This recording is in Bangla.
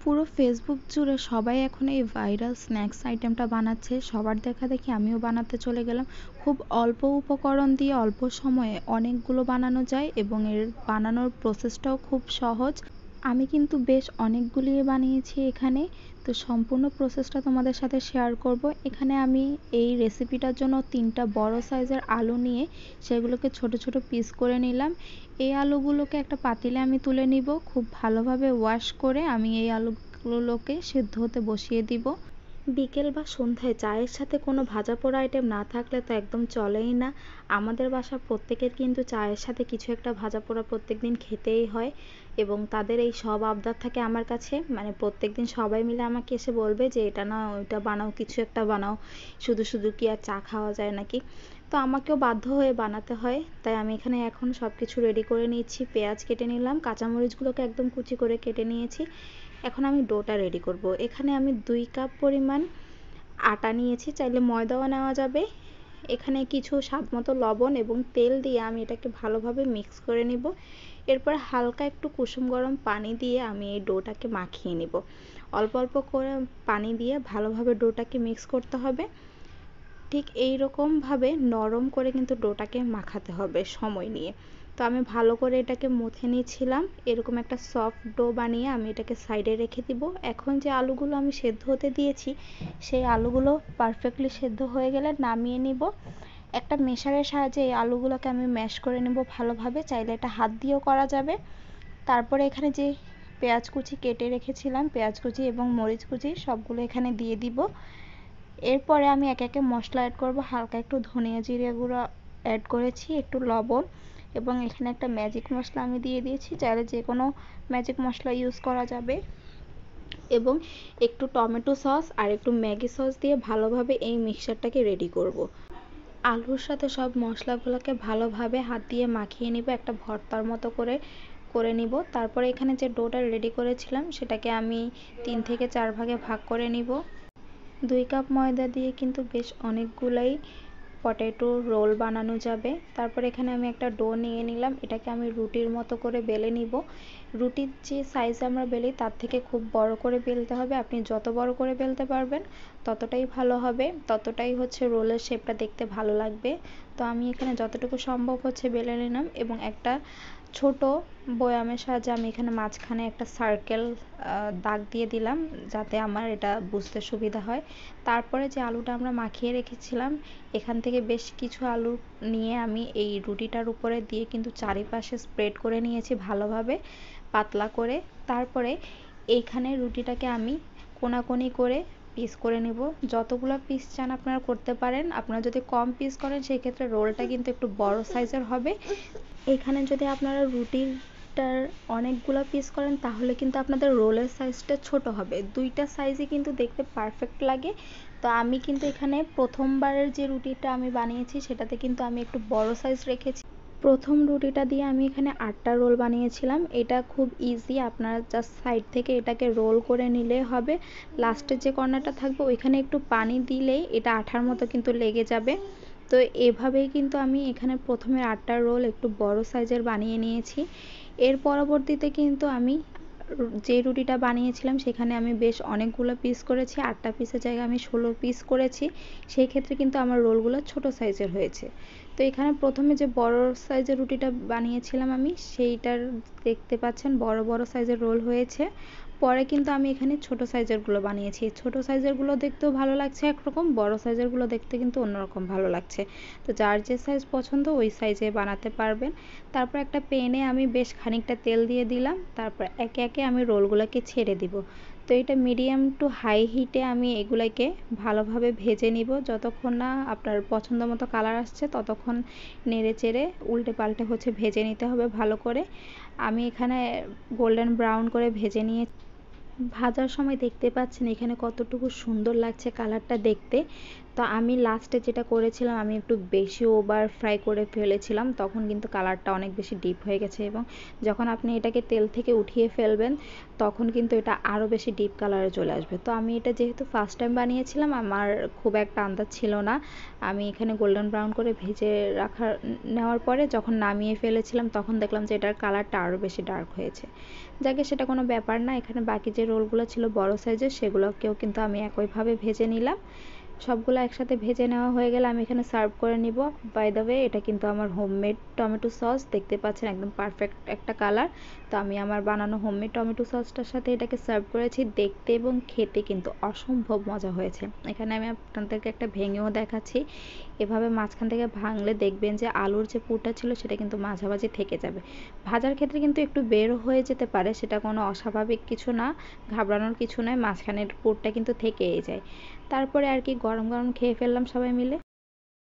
পুরো ফেসবুক জুড়ে সবাই এখন এই ভাইরাল স্ন্যাক্স আইটেমটা বানাচ্ছে। সবার দেখা দেখি আমিও বানাতে চলে গেলাম। খুব অল্প উপকরণ দিয়ে অল্প সময়ে অনেকগুলো বানানো যায় এবং এর বানানোর প্রসেসটাও খুব সহজ। আমি কিন্তু বেশ অনেকগুলিই বানিয়েছি এখানে। তো সম্পূর্ণ প্রসেসটা তোমাদের সাথে শেয়ার করব। এখানে আমি এই রেসিপিটার জন্য 3টা বড় সাইজের আলু নিয়ে সেগুলোকে ছোট ছোট পিস করে নিলাম। এই আলুগুলোকে একটা পাতিলে আমি তুলে নিব। খুব ভালোভাবে ওয়াশ করে আমি এই আলুগুলোকে সেদ্ধ হতে বসিয়ে দিব। বিকেল বা সন্ধ্যায় চায়ের সাথে কোনো ভাজা পোড়া আইটেম না থাকলে তো একদম চলেই না। আমাদের বাসার প্রত্যেকের কিন্তু চায়ের সাথে কিছু একটা ভাজা পোড়া প্রত্যেকদিন খেতেই হয় এবং তাদের এই সব আবদার থাকে আমার কাছে। মানে প্রত্যেকদিন সবাই মিলে আমাকে এসে বলবে যে এটা না ওইটা বানাও, কিছু একটা বানাও, শুধু শুধু কি আর চা খাওয়া যায় নাকি। তো আমাকেও বাধ্য হয়ে বানাতে হয়। তাই আমি এখানে এখন সব কিছু রেডি করে নিচ্ছি। পেঁয়াজ কেটে নিলাম, কাঁচামরিচগুলোকে একদম কুচি করে কেটে নিয়েছি। এখন আমি ডোটা রেডি করব। এখানে আমি 2 কাপ পরিমাণ আটা নিয়েছি, চাইলে ময়দাও নেওয়া যাবে। এখানে কিছু স্বাদ মতো লবণ এবং তেল দিয়ে আমি এটাকে ভালোভাবে মিক্স করে নিব। এরপর হালকা একটু কুসুম গরম পানি দিয়ে আমি এই ডোটাকে মাখিয়ে নিব। অল্প অল্প করে পানি দিয়ে ভালোভাবে ডোটাকে মিক্স করতে হবে। ঠিক এই রকমভাবে নরম করে কিন্তু ডোটাকে মাখাতে হবে সময় নিয়ে। তো আমি ভালো করে এটাকে মথে নিয়েছিলাম। এরকম একটা সফট ডো বানিয়ে আমি এটাকে সাইডে রেখে দিব। এখন যে আলুগুলো আমি সেদ্ধ হতে দিয়েছি সেই আলুগুলো পারফেক্টলি সেদ্ধ হয়ে গেলে নামিয়ে নিব। একটা মেশারের সাহায্যে এই আলুগুলোকে আমি ম্যাশ করে নেব ভালোভাবে। চাইলে এটা হাত দিয়েও করা যাবে। তারপরে এখানে যে পেঁয়াজ কুচি কেটে রেখেছিলাম, পেঁয়াজ কুচি এবং মরিচ কুচি সবগুলো এখানে দিয়ে দিব। এরপরে আমি একে একে মশলা অ্যাড করব। হালকা একটু ধনিয়া জিরে গুঁড়ো অ্যাড করেছি, একটু লবণ এবং এখানে একটা ম্যাজিক মশলা আমি দিয়ে দিয়েছি। চাইলে যে কোনো ম্যাজিক মশলা ইউজ করা যাবে এবং একটু টমেটো সস আর একটু ম্যাগি সস দিয়ে ভালোভাবে এই মিক্সচারটাকে রেডি করব। আলুর সাথে সব মশলাগুলোকে ভালোভাবে হাত দিয়ে মাখিয়ে নিব, একটা ভর্তার মতো করে করে নিব। তারপরে এখানে যে ডোটা রেডি করেছিলাম সেটাকে আমি 3 থেকে 4 ভাগে ভাগ করে নিব। 2 কাপ ময়দা দিয়ে কিন্তু বেশ অনেকগুলাই পটেটো রোল বানানো যাবে। তারপর এখানে আমি একটা ডো নিয়ে নিলাম, এটাকে আমি রুটির মতো করে বেলে নিব। রুটির যে সাইজ আমরা বেলি তার থেকে খুব বড় করে বেলতে হবে। আপনি যত বড় করে বেলতে পারবেন ততটাই ভালো হবে, ততটাই হচ্ছে রোলের শেপটা দেখতে ভালো লাগবে। তো আমি এখানে যতটুকু সম্ভব হচ্ছে বেলে নিলাম এবং একটা ছোট বয়ামের সাহায্যে আমি এখানে মাঝখানে একটা সার্কেল দাগ দিয়ে দিলাম যাতে আমার এটা বুঝতে সুবিধা হয়। তারপরে যে আলুটা আমরা মাখিয়ে রেখেছিলাম এখান থেকে বেশ কিছু আলু নিয়ে আমি এই রুটিটার উপরে দিয়ে কিন্তু চারিপাশে স্প্রেড করে নিয়েছি ভালোভাবে পাতলা করে। তারপরে এইখানে রুটিটাকে আমি কোনাকুনি করে পিস করে নেব। যতগুলো পিস চান আপনারা করতে পারেন। আপনারা যদি কম পিস করেন সেই ক্ষেত্রে রোলটা কিন্তু একটু বড় সাইজের হবে। এখানে যদি আপনারা রুটিটার অনেকগুলো পিস করেন তাহলে কিন্তু আপনাদের রোলের সাইজটা ছোট হবে। 2টা সাইজই কিন্তু দেখতে পারফেক্ট লাগে। তো আমি কিন্তু এখানে প্রথমবারের যে রুটিটা আমি বানিয়েছি সেটাতে কিন্তু আমি একটু বড় সাইজ রেখেছি। প্রথম রুটিটা দিয়ে আমি এখানে 8টা রোল বানিয়েছিলাম। এটা খুব ইজি, আপনারা জাস্ট সাইড থেকে এটাকে রোল করে নিলে হবে। লাস্টের যে কর্নারটা থাকবে ওইখানে একটু পানি দিলেই এটা আঠার মতো কিন্তু লেগে যাবে। তো এভাবেই কিন্তু আমি এখানে প্রথমে 8টা রোল একটু বড় সাইজের বানিয়ে নিয়েছি। এর পরবর্তীতে কিন্তু আমি যে রুটিটা বানিয়েছিলাম সেখানে আমি বেশ অনেকগুলো পিস করেছি। 8টা পিসের জায়গায় আমি 16 পিস করেছি। সেই ক্ষেত্রে কিন্তু আমার রোলগুলো ছোট সাইজের হয়েছে। তো এখানে প্রথমে যে বড় সাইজের রুটিটা বানিয়েছিলাম আমি সেইটার দেখতে পাচ্ছেন বড় বড় সাইজের রোল হয়েছে। পরে কিন্তু আমি এখানে ছোট সাইজেরগুলো বানিয়েছি। ছোট সাইজেরগুলো দেখতেও ভালো লাগছে একরকম, বড় সাইজেরগুলো দেখতে কিন্তু অন্যরকম ভালো লাগছে। তো যার যে সাইজ পছন্দ ওই সাইজে বানাতে পারবেন। তারপর একটা প্যানে আমি বেশ খানিকটা তেল দিয়ে দিলাম। তারপর একে একে আমি রোলগুলোকে ছেড়ে দিব। তো এটা মিডিয়াম টু হাই হিটে আমি এগুলাকে ভালোভাবে ভেজে নিব। যতক্ষণ না আপনার পছন্দ মতো কালার আসছে ততক্ষণ নেড়ে চেড়ে উল্টে পাল্টে হচ্ছে ভেজে নিতে হবে ভালো করে। আমি এখানে গোল্ডেন ব্রাউন করে ভেজে নিয়ে ভাজার সময় দেখতে পাচ্ছেন এখানে কতটুকু সুন্দর লাগছে কালারটা দেখতে। তো আমি লাস্টে যেটা করেছিলাম, আমি একটু বেশি ওভার ফ্রাই করে ফেলেছিলাম, তখন কিন্তু কালারটা অনেক বেশি ডিপ হয়ে গেছে এবং যখন আপনি এটাকে তেল থেকে উঠিয়ে ফেলবেন তখন কিন্তু এটা আরও বেশি ডিপ কালারে চলে আসবে। তো আমি এটা যেহেতু ফার্স্ট টাইম বানিয়েছিলাম, আমার খুব একটা আন্দাজ ছিল না। আমি এখানে গোল্ডেন ব্রাউন করে ভেজে নেওয়ার পরে যখন নামিয়ে ফেলেছিলাম তখন দেখলাম যে এটার কালারটা আরও বেশি ডার্ক হয়েছে। যাকে সেটা কোনো ব্যাপার না। এখানে বাকি যে রোলগুলো ছিল বড় সাইজের, সেগুলোকেও কিন্তু আমি একইভাবে ভেজে নিলাম। সবগুলো একসাথে ভেজে নেওয়া হয়ে গেলে আমি এখানে সার্ভ করে নিব। বাই দ্য ওয়ে, এটা কিন্তু আমার হোমমেড টমেটো সস, দেখতে পাচ্ছেন একদম পারফেক্ট একটা কালার। তো আমি আমার বানানো হোমমেড টমেটো সসটার সাথে এটাকে সার্ভ করেছি। দেখতে এবং খেতে কিন্তু অসম্ভব মজা হয়েছে। এখানে আমি আপনাদেরকে একটা ভেঙেও দেখাচ্ছি। এভাবে মাঝখান থেকে ভাঙলে দেখবেন যে আলুর যে পুরটা ছিল সেটা কিন্তু মাঝামাঝি থেকে যাবে। ভাজার ক্ষেত্রে কিন্তু একটু বের হয়ে যেতে পারে, সেটা কোনো অস্বাভাবিক কিছু না, ঘাবড়ানোর কিছু নয়, মাঝখানের পুরটা কিন্তু থেকেই যায়। তারপরে আর কি গরম গরম খেয়ে ফেললাম সবাই মিলে।